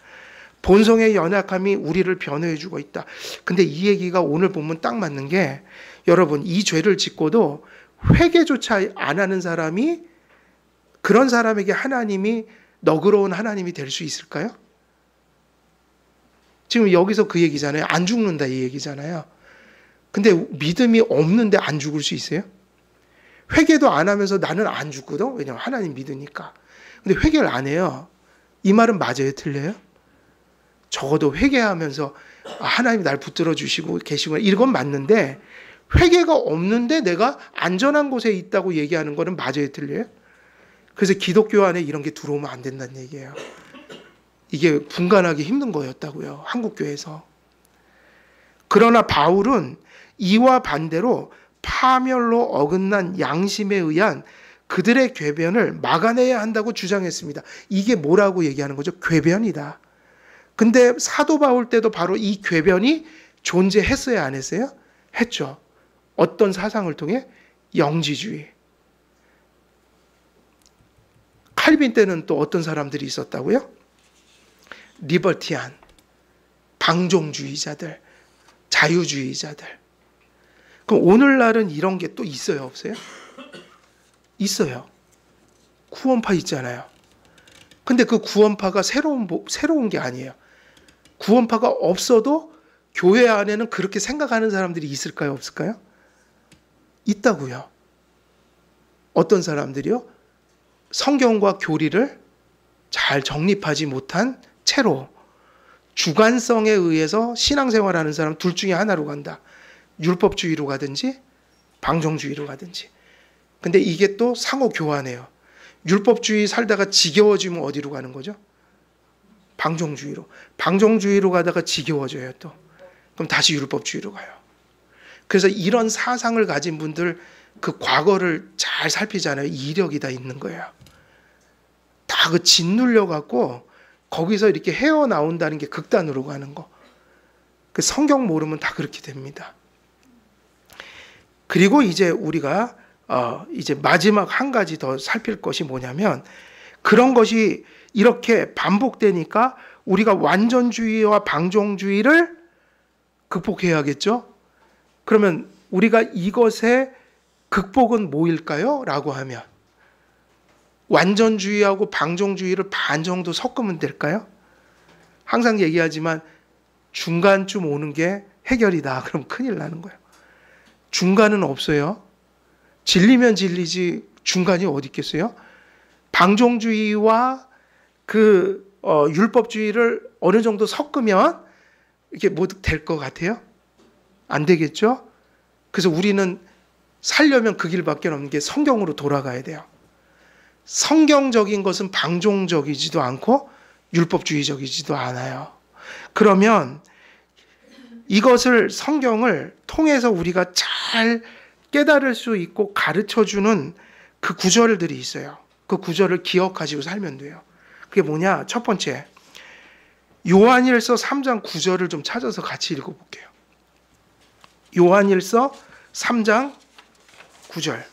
본성의 연약함이 우리를 변호해 주고 있다. 근데 이 얘기가 오늘 보면 딱 맞는 게, 여러분 이 죄를 짓고도 회개조차 안 하는 사람이, 그런 사람에게 하나님이 너그러운 하나님이 될 수 있을까요? 지금 여기서 그 얘기잖아요. 안 죽는다 이 얘기잖아요. 근데 믿음이 없는데 안 죽을 수 있어요? 회개도 안 하면서 나는 안 죽거든. 왜냐하면 하나님 믿으니까. 근데 회개를 안 해요. 이 말은 맞아요, 틀려요? 적어도 회개하면서 하나님이 날 붙들어 주시고 계시구나, 이건 맞는데 회개가 없는데 내가 안전한 곳에 있다고 얘기하는 거는 맞아요, 틀려요? 그래서 기독교 안에 이런 게 들어오면 안 된다는 얘기예요. 이게 분간하기 힘든 거였다고요, 한국교회에서. 그러나 바울은 이와 반대로 파멸로 어긋난 양심에 의한 그들의 궤변을 막아내야 한다고 주장했습니다. 이게 뭐라고 얘기하는 거죠? 궤변이다. 근데 사도 바울 때도 바로 이 궤변이 존재했어야 안 했어요? 했죠. 어떤 사상을 통해? 영지주의. 칼빈 때는 또 어떤 사람들이 있었다고요? 리버티안, 방종주의자들, 자유주의자들. 그럼 오늘날은 이런 게 또 있어요, 없어요? 있어요. 구원파 있잖아요. 근데 그 구원파가 새로운 게 아니에요. 구원파가 없어도 교회 안에는 그렇게 생각하는 사람들이 있을까요, 없을까요? 있다고요. 어떤 사람들이요? 성경과 교리를 잘 정립하지 못한 채로 주관성에 의해서 신앙생활하는 사람 둘 중에 하나로 간다. 율법주의로 가든지 방종주의로 가든지. 근데 이게 또 상호 교환해요. 율법주의 살다가 지겨워지면 어디로 가는 거죠? 방종주의로. 방종주의로 가다가 지겨워져요, 또. 그럼 다시 율법주의로 가요. 그래서 이런 사상을 가진 분들 그 과거를 잘 살피잖아요. 이력이 다 있는 거예요. 다 그 짓눌려 갖고 거기서 이렇게 헤어나온다는 게 극단으로 가는 거. 그 성경 모르면 다 그렇게 됩니다. 그리고 이제 우리가 이제 마지막 한 가지 더 살필 것이 뭐냐면, 그런 것이 이렇게 반복되니까 우리가 완전주의와 방종주의를 극복해야겠죠? 그러면 우리가 이것의 극복은 뭐일까요? 라고 하면 완전주의하고 방종주의를 반 정도 섞으면 될까요? 항상 얘기하지만 중간쯤 오는 게 해결이다. 그럼 큰일 나는 거예요. 중간은 없어요. 진리면 진리지 중간이 어디 있겠어요? 방종주의와 율법주의를 어느 정도 섞으면 이게 뭐 될 것 같아요? 안 되겠죠? 그래서 우리는 살려면 그 길밖에 없는 게 성경으로 돌아가야 돼요. 성경적인 것은 방종적이지도 않고 율법주의적이지도 않아요. 그러면 이것을, 성경을 통해서 우리가 잘 깨달을 수 있고 가르쳐주는 그 구절들이 있어요. 그 구절을 기억하시고 살면 돼요. 그게 뭐냐? 첫 번째, 요한일서 3장 9절을 좀 찾아서 같이 읽어볼게요. 요한일서 3장 9절.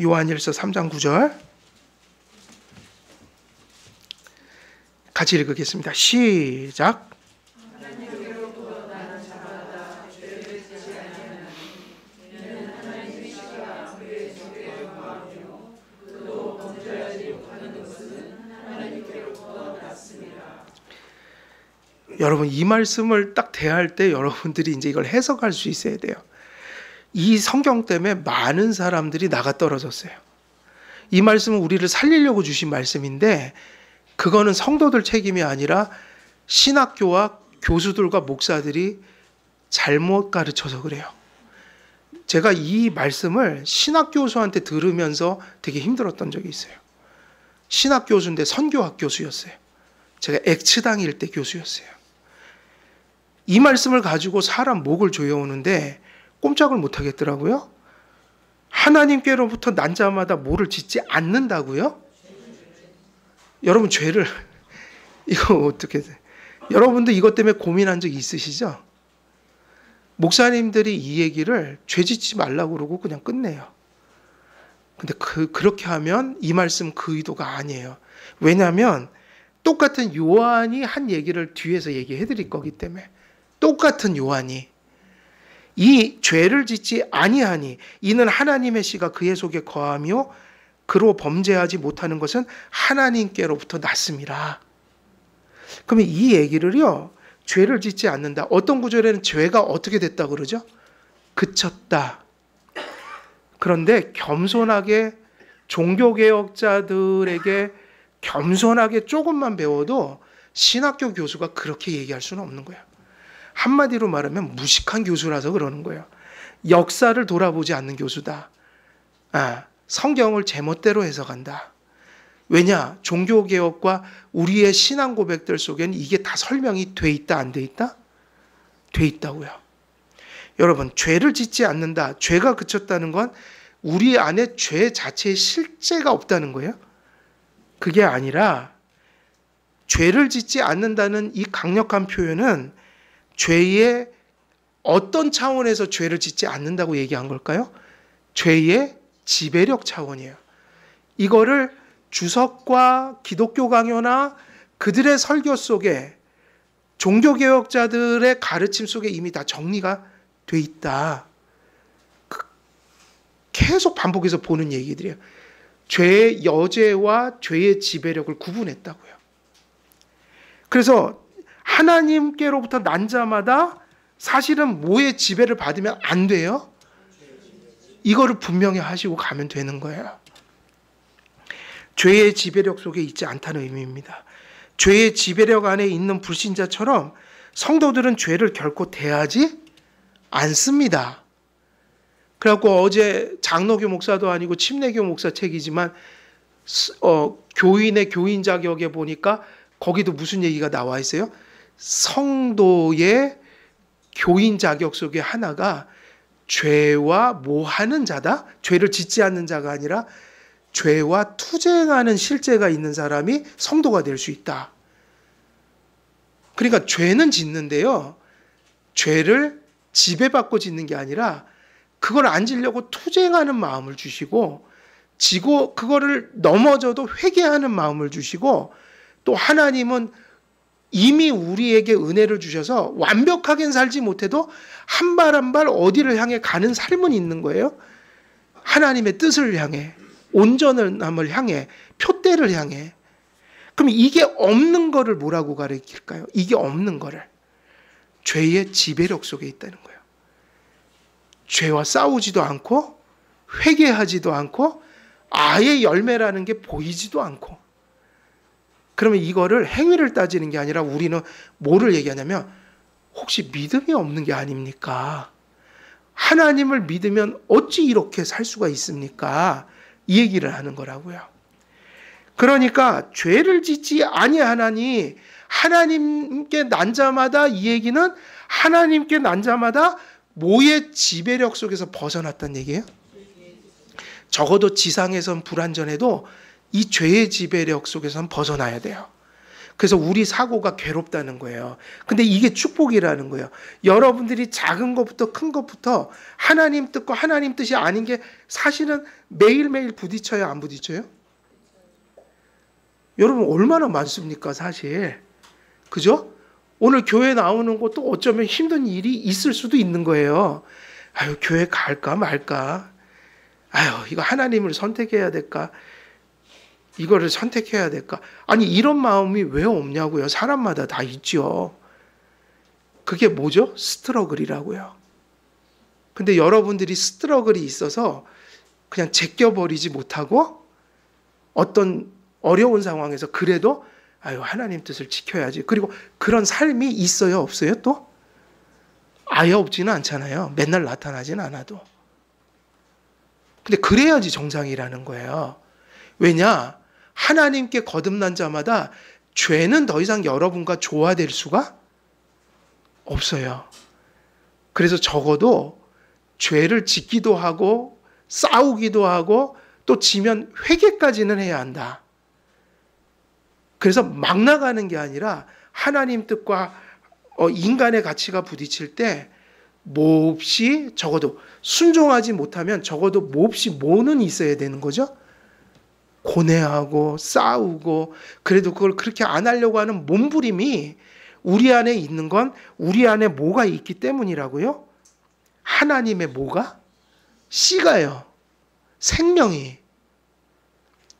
요한일서 3장 9절 같이 읽겠습니다. 시작. 여러분, 이 말씀을 딱 대할 때 여러분들이 이제 이걸 해석할 수 있어야 돼요. 이 성경 때문에 많은 사람들이 나가 떨어졌어요. 이 말씀은 우리를 살리려고 주신 말씀인데, 그거는 성도들 책임이 아니라 신학교와 교수들과 목사들이 잘못 가르쳐서 그래요. 제가 이 말씀을 신학교수한테 들으면서 되게 힘들었던 적이 있어요. 신학교수인데 선교학 교수였어요. 제가 액츠당일 때 교수였어요. 이 말씀을 가지고 사람 목을 조여오는데 꼼짝을 못 하겠더라고요. 하나님께로부터 난 자마다 뭐를 짓지 않는다고요? 여러분, 죄를 이거 어떻게 돼? 여러분도 이것 때문에 고민한 적 있으시죠? 목사님들이 이 얘기를 죄 짓지 말라고 그러고 그냥 끝내요. 근데 그렇게 하면 이 말씀 그 의도가 아니에요. 왜냐하면 똑같은 요한이 한 얘기를 뒤에서 얘기해 드릴 거기 때문에. 똑같은 요한이 이 죄를 짓지 아니하니 이는 하나님의 씨가 그의 속에 거하며 그로 범죄하지 못하는 것은 하나님께로부터 났습니다. 그러면 이 얘기를요, 죄를 짓지 않는다. 어떤 구절에는 죄가 어떻게 됐다 그러죠? 그쳤다. 그런데 겸손하게 종교개혁자들에게 겸손하게 조금만 배워도 신학교 교수가 그렇게 얘기할 수는 없는 거예요. 한마디로 말하면 무식한 교수라서 그러는 거예요. 역사를 돌아보지 않는 교수다. 성경을 제멋대로 해석한다. 왜냐? 종교개혁과 우리의 신앙 고백들 속에는 이게 다 설명이 돼 있다, 안 돼 있다? 돼 있다고요. 여러분, 죄를 짓지 않는다. 죄가 그쳤다는 건 우리 안에 죄 자체의 실제가 없다는 거예요. 그게 아니라 죄를 짓지 않는다는 이 강력한 표현은 죄의 어떤 차원에서 죄를 짓지 않는다고 얘기한 걸까요? 죄의 지배력 차원이에요. 이거를 주석과 기독교 강요나 그들의 설교 속에 종교개혁자들의 가르침 속에 이미 다 정리가 돼 있다. 계속 반복해서 보는 얘기들이에요. 죄의 여죄와 죄의 지배력을 구분했다고요. 그래서 하나님께로부터 난 자마다 사실은 뭐의 지배를 받으면 안 돼요? 이거를 분명히 하시고 가면 되는 거예요. 죄의 지배력 속에 있지 않다는 의미입니다. 죄의 지배력 안에 있는 불신자처럼 성도들은 죄를 결코 대하지 않습니다. 그래갖고 어제 장로교 목사도 아니고 침례교 목사 책이지만 교인의 교인 자격에 보니까 거기도 무슨 얘기가 나와 있어요? 성도의 교인 자격 속에 하나가 죄와 모하는 자다? 죄를 짓지 않는 자가 아니라 죄와 투쟁하는 실제가 있는 사람이 성도가 될 수 있다. 그러니까 죄는 짓는데요. 죄를 지배받고 짓는 게 아니라 그걸 안 지려고 투쟁하는 마음을 주시고 지고 그거를 넘어져도 회개하는 마음을 주시고 또 하나님은 이미 우리에게 은혜를 주셔서 완벽하게 살지 못해도 한 발 한 발 어디를 향해 가는 삶은 있는 거예요. 하나님의 뜻을 향해, 온전함을 향해, 표대를 향해. 그럼 이게 없는 거를 뭐라고 가르칠까요? 이게 없는 거를 죄의 지배력 속에 있다는 거예요. 죄와 싸우지도 않고 회개하지도 않고 아예 열매라는 게 보이지도 않고. 그러면 이거를 행위를 따지는 게 아니라 우리는 뭐를 얘기하냐면 혹시 믿음이 없는 게 아닙니까? 하나님을 믿으면 어찌 이렇게 살 수가 있습니까? 이 얘기를 하는 거라고요. 그러니까 죄를 짓지 아니하나니 하나님께 난 자마다 이 얘기는 하나님께 난 자마다 뭐의 지배력 속에서 벗어났다는 얘기예요? 적어도 지상에선 불완전해도 이 죄의 지배력 속에서는 벗어나야 돼요. 그래서 우리 사고가 괴롭다는 거예요. 근데 이게 축복이라는 거예요. 여러분들이 작은 것부터 큰 것부터 하나님 뜻과 하나님 뜻이 아닌 게 사실은 매일매일 부딪혀요, 안 부딪혀요? 여러분 얼마나 많습니까, 사실. 그죠? 오늘 교회 나오는 것도 어쩌면 힘든 일이 있을 수도 있는 거예요. 아유, 교회 갈까 말까? 아유, 이거 하나님을 선택해야 될까? 이거를 선택해야 될까? 아니, 이런 마음이 왜 없냐고요? 사람마다 다 있죠. 그게 뭐죠? 스트러글이라고요. 근데 여러분들이 스트러글이 있어서 그냥 제껴버리지 못하고 어떤 어려운 상황에서 그래도 아유, 하나님 뜻을 지켜야지. 그리고 그런 삶이 있어요, 없어요 또? 아예 없지는 않잖아요. 맨날 나타나진 않아도. 근데 그래야지 정상이라는 거예요. 왜냐? 하나님께 거듭난 자마다 죄는 더 이상 여러분과 조화될 수가 없어요. 그래서 적어도 죄를 짓기도 하고 싸우기도 하고 또 지면 회개까지는 해야 한다. 그래서 막 나가는 게 아니라 하나님 뜻과 인간의 가치가 부딪힐 때 몹시 적어도 순종하지 못하면 적어도 몹시 뭐는 있어야 되는 거죠? 고뇌하고 싸우고 그래도 그걸 그렇게 안 하려고 하는 몸부림이 우리 안에 있는 건 우리 안에 뭐가 있기 때문이라고요? 하나님의 뭐가? 씨가요. 생명이.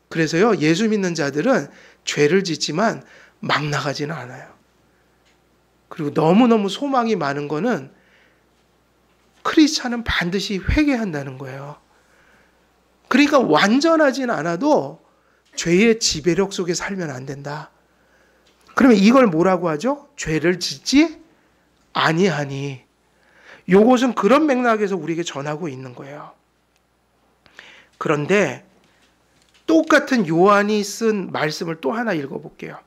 그래서요, 예수 믿는 자들은 죄를 짓지만 막 나가지는 않아요. 그리고 너무너무 소망이 많은 거는 크리스찬은 반드시 회개한다는 거예요. 그러니까 완전하진 않아도 죄의 지배력 속에 살면 안 된다. 그러면 이걸 뭐라고 하죠? 죄를 짓지 아니하니. 요것은 그런 맥락에서 우리에게 전하고 있는 거예요. 그런데 똑같은 요한이 쓴 말씀을 또 하나 읽어볼게요.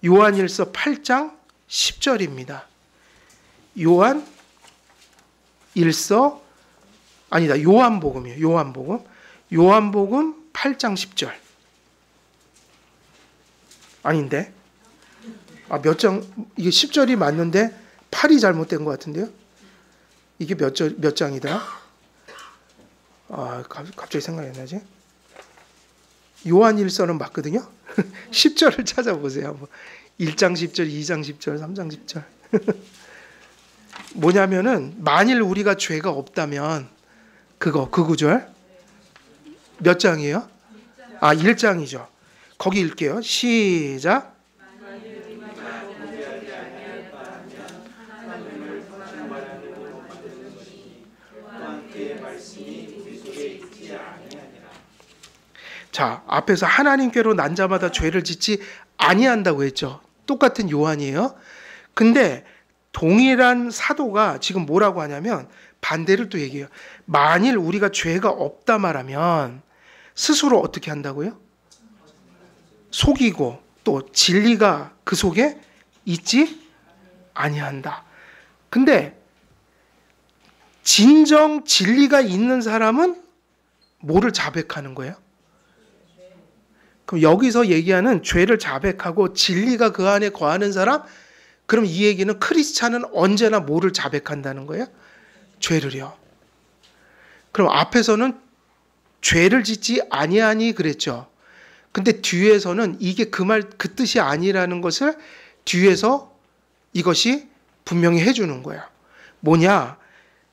요한일서 8장 10절입니다. 요한복음이에요. 요한복음 8장 10절. 아닌데? 몇 장, 이게 10절이 맞는데 8이 잘못된 것 같은데요? 이게 몇 장이더라? 갑자기 생각이 안 나지? 요한일서는 맞거든요? 10절을 찾아보세요. 1장 10절, 2장 10절, 3장 10절. 뭐냐면은, 만일 우리가 죄가 없다면, 그 구절. 몇 장이에요? 1장이죠. 거기 읽게요. 시작. 자, 앞에서 하나님께로 난 자마다 죄를 짓지 아니한다고 했죠. 똑같은 요한이에요. 근데 동일한 사도가 지금 뭐라고 하냐면 반대를 또 얘기해요. 만일 우리가 죄가 없다 말하면 스스로 어떻게 한다고요? 속이고 또 진리가 그 속에 있지 아니한다. 근데 진정 진리가 있는 사람은 뭐를 자백하는 거예요? 그럼 여기서 얘기하는 죄를 자백하고 진리가 그 안에 거하는 사람, 그럼 이 얘기는 크리스찬은 언제나 뭐를 자백한다는 거예요? 죄를요. 그럼 앞에서는 죄를 짓지 아니하니 그랬죠. 근데 뒤에서는 이게 그 뜻이 아니라는 것을 뒤에서 이것이 분명히 해주는 거예요. 뭐냐?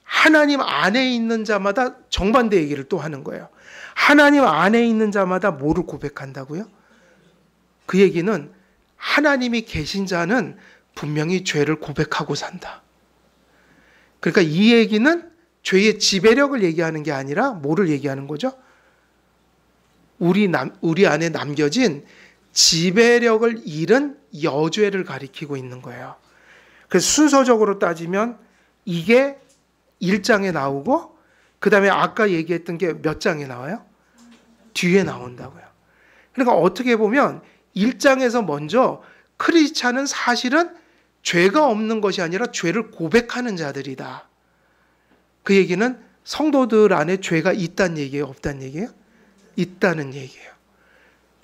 하나님 안에 있는 자마다 정반대 얘기를 또 하는 거예요. 하나님 안에 있는 자마다 뭐를 고백한다고요? 그 얘기는 하나님이 계신 자는 분명히 죄를 고백하고 산다. 그러니까 이 얘기는 죄의 지배력을 얘기하는 게 아니라 뭐를 얘기하는 거죠? 우리 안에 남겨진 지배력을 잃은 여죄를 가리키고 있는 거예요. 그래서 순서적으로 따지면 이게 1장에 나오고 그 다음에 아까 얘기했던 게 몇 장에 나와요? 뒤에 나온다고요. 그러니까 어떻게 보면 1장에서 먼저 크리스찬은 사실은 죄가 없는 것이 아니라 죄를 고백하는 자들이다. 그 얘기는 성도들 안에 죄가 있다는 얘기예요? 없다는 얘기예요? 있다는 얘기예요.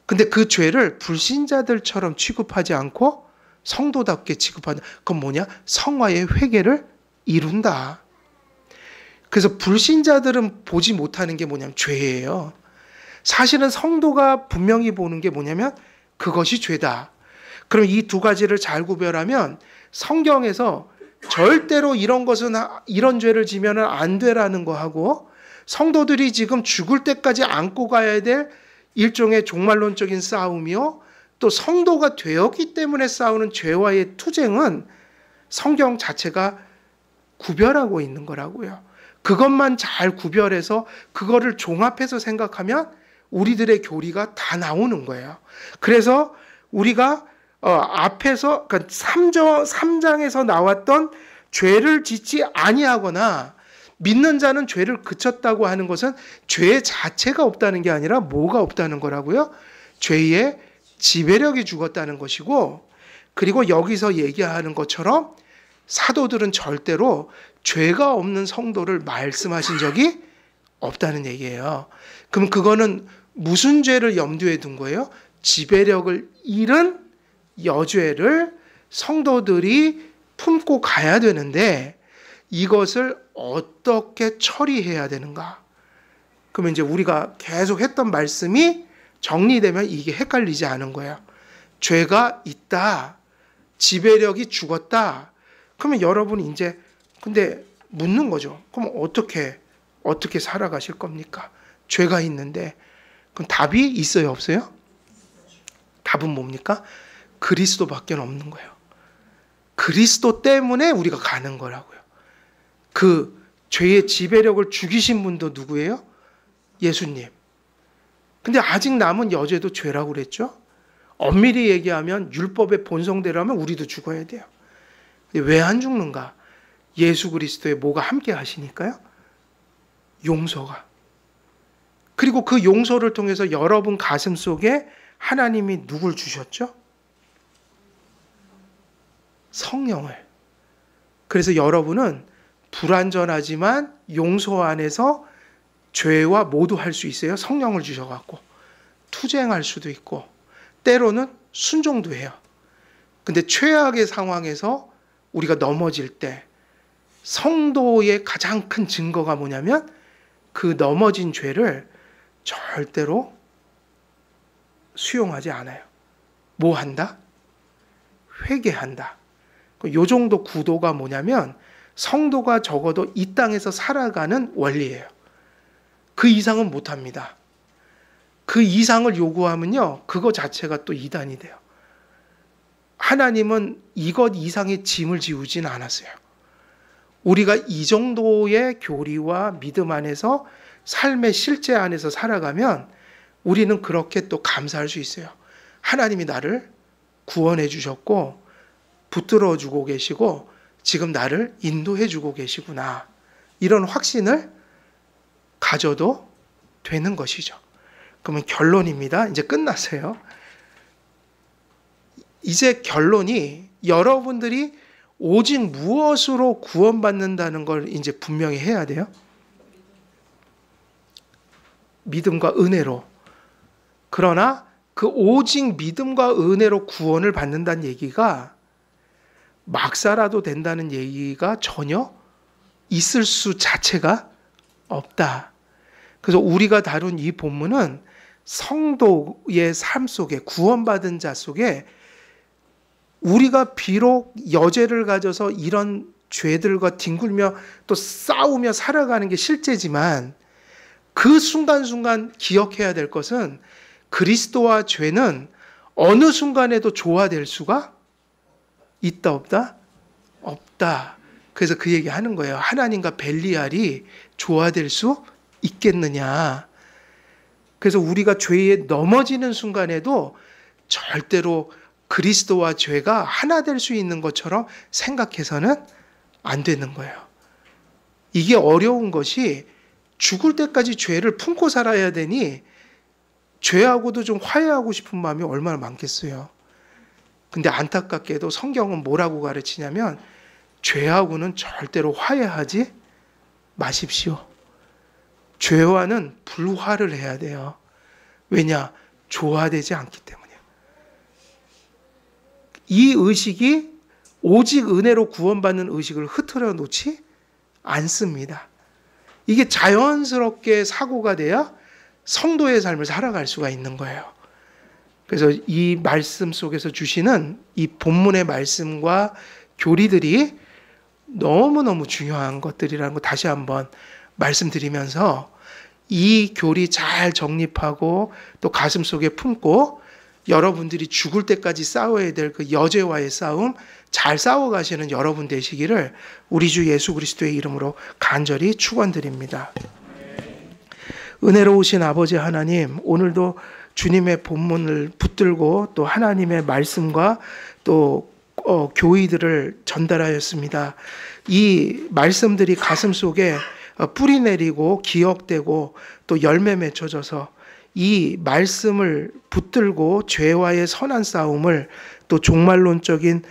근데 그 죄를 불신자들처럼 취급하지 않고 성도답게 취급한다. 그건 뭐냐? 성화의 회개를 이룬다. 그래서 불신자들은 보지 못하는 게 뭐냐면 죄예요. 사실은 성도가 분명히 보는 게 뭐냐면 그것이 죄다. 그럼 이 두 가지를 잘 구별하면 성경에서 절대로 이런 죄를 지면 안 되라는 거하고 성도들이 지금 죽을 때까지 안고 가야 될 일종의 종말론적인 싸움이요. 또 성도가 되었기 때문에 싸우는 죄와의 투쟁은 성경 자체가 구별하고 있는 거라고요. 그것만 잘 구별해서 그거를 종합해서 생각하면 우리들의 교리가 다 나오는 거예요. 그래서 우리가 앞에서 그러니까 3장에서 나왔던 죄를 짓지 아니하거나 믿는 자는 죄를 그쳤다고 하는 것은 죄 자체가 없다는 게 아니라 뭐가 없다는 거라고요? 죄의 지배력이 죽었다는 것이고, 그리고 여기서 얘기하는 것처럼 사도들은 절대로 죄가 없는 성도를 말씀하신 적이 없다는 얘기예요. 그럼 그거는 무슨 죄를 염두에 둔 거예요? 지배력을 잃은 여죄를 성도들이 품고 가야 되는데 이것을 어떻게 처리해야 되는가? 그러면 이제 우리가 계속 했던 말씀이 정리되면 이게 헷갈리지 않은 거예요. 죄가 있다. 지배력이 죽었다. 그러면 여러분이 이제 근데 묻는 거죠. 그럼 어떻게 살아가실 겁니까? 죄가 있는데. 그럼 답이 있어요, 없어요? 답은 뭡니까? 그리스도밖에 없는 거예요. 그리스도 때문에 우리가 가는 거라고요. 그 죄의 지배력을 죽이신 분도 누구예요? 예수님. 근데 아직 남은 여죄도 죄라고 그랬죠. 엄밀히 얘기하면 율법의 본성대로라면 우리도 죽어야 돼요. 왜 안 죽는가? 예수 그리스도의 뭐가 함께 하시니까요. 용서가. 그리고 그 용서를 통해서 여러분 가슴 속에 하나님이 누굴 주셨죠? 성령을. 그래서 여러분은 불완전하지만 용서 안에서 죄와 모두 할 수 있어요. 성령을 주셔갖고 투쟁할 수도 있고 때로는 순종도 해요. 근데 최악의 상황에서 우리가 넘어질 때 성도의 가장 큰 증거가 뭐냐면 그 넘어진 죄를 절대로 수용하지 않아요. 뭐 한다? 회개한다. 요 정도 구도가 뭐냐면 성도가 적어도 이 땅에서 살아가는 원리예요. 그 이상은 못합니다. 그 이상을 요구하면요, 그거 자체가 또 이단이 돼요. 하나님은 이것 이상의 짐을 지우진 않았어요. 우리가 이 정도의 교리와 믿음 안에서 삶의 실제 안에서 살아가면 우리는 그렇게 또 감사할 수 있어요. 하나님이 나를 구원해 주셨고 붙들어 주고 계시고 지금 나를 인도해 주고 계시구나. 이런 확신을 가져도 되는 것이죠. 그러면 결론입니다. 이제 끝났어요. 이제 결론이 여러분들이 오직 무엇으로 구원받는다는 걸 이제 분명히 해야 돼요. 믿음과 은혜로. 그러나 그 오직 믿음과 은혜로 구원을 받는다는 얘기가 막 살아도 된다는 얘기가 전혀 있을 수 자체가 없다. 그래서 우리가 다룬 이 본문은 성도의 삶 속에 구원받은 자 속에 우리가 비록 여죄를 가져서 이런 죄들과 뒹굴며 또 싸우며 살아가는 게 실제지만 그 순간순간 기억해야 될 것은 그리스도와 죄는 어느 순간에도 조화될 수가 있다 없다? 없다. 그래서 그 얘기 하는 거예요. 하나님과 벨리알이 조화될 수 있겠느냐. 그래서 우리가 죄에 넘어지는 순간에도 절대로 그리스도와 죄가 하나 될 수 있는 것처럼 생각해서는 안 되는 거예요. 이게 어려운 것이 죽을 때까지 죄를 품고 살아야 되니 죄하고도 좀 화해하고 싶은 마음이 얼마나 많겠어요. 근데 안타깝게도 성경은 뭐라고 가르치냐면 죄하고는 절대로 화해하지 마십시오. 죄와는 불화를 해야 돼요. 왜냐? 조화되지 않기 때문이에요. 이 의식이 오직 은혜로 구원받는 의식을 흐트러 놓지 않습니다. 이게 자연스럽게 사고가 돼야 성도의 삶을 살아갈 수가 있는 거예요. 그래서 이 말씀 속에서 주시는 이 본문의 말씀과 교리들이 너무너무 중요한 것들이라는 거 다시 한번 말씀드리면서 이 교리 잘 정립하고 또 가슴 속에 품고 여러분들이 죽을 때까지 싸워야 될 그 여죄와의 싸움 잘 싸워가시는 여러분 되시기를 우리 주 예수 그리스도의 이름으로 간절히 축원드립니다. 은혜로우신 아버지 하나님, 오늘도 주님의 본문을 붙들고 또 하나님의 말씀과 또 교의들을 전달하였습니다. 이 말씀들이 가슴 속에 뿌리 내리고 기억되고 또 열매 맺혀져서 이 말씀을 붙들고 죄와의 선한 싸움을 또 종말론적인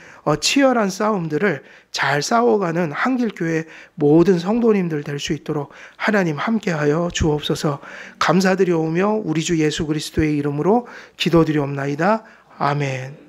치열한 싸움들을 잘 싸워가는 한길교회 모든 성도님들 될 수 있도록 하나님 함께하여 주옵소서. 감사드려오며 우리 주 예수 그리스도의 이름으로 기도드리옵나이다. 아멘.